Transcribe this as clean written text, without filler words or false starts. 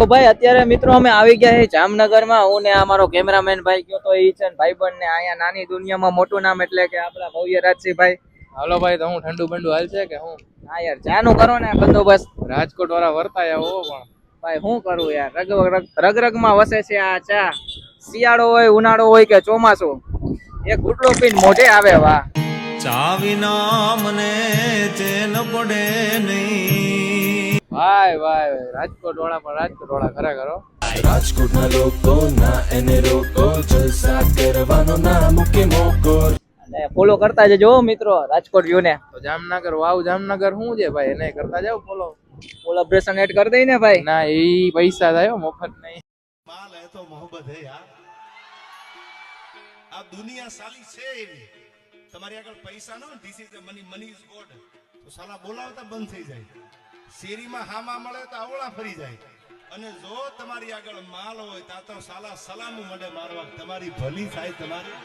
તો ભાઈ અત્યારે મિત્રો અમે આવી ગયા છે જામનગરમાં. હું ને આ મારો કેમેરામેન ભાઈ ગયો તો એ છે ને ભાઈબંધ ને અહીંયા નાની દુનિયામાં મોટું નામ એટલે કે આપણા ભવ્ય રાજસિંહ ભાઈ. હાલો ભાઈ, તો હું ઠંડુ બંડુ હાલ છે કે હું હા યાર ચાનું કરો ને બંદોબસ્ત. રાજકોટ વાળા વર્તાય આવો પણ ભાઈ શું કરું યાર, રગરગમાં વસે છે આ ચા. શિયાળો હોય, ઉનાળો હોય કે ચોમાસું, એક ગુટલો પીને મોઢે આવે. વાહ ચા વિના મને ચેન પડે નહીં. ભાઈ ભાઈ રાજકોટ વાળા પણ રાજકોટ વાળા ખરેખર હો. રાજકોટના લોકો ના એને રોકો, જલસા કરવાનો ના મૂકે મોકો. અને ફોલો કરતા જજો મિત્રો રાજકોટ વ્યૂ ને. તો જામનગર વાવ જામનગર શું છે ભાઈ, એને કરતા જાવ ફોલો. કોલેબ્રેશન એડ કરી દઈ ને ભાઈ. ના એ પૈસા થાય મફત નહીં. માલ હે તો મોહબ્બત હે યાર. આ દુનિયા સાલી છે એવી, તમારી આગળ પૈસા ન this is money, money is God, તો સાલા બોલાવતા બંધ થઈ જાય. શેરીમાં હામા મળે તો આવળા ફરી જાય. અને જો તમારી આગળ માલ હોય તો સાલા સલામું મળે મારવા, તમારી ભલી થાય તમારી.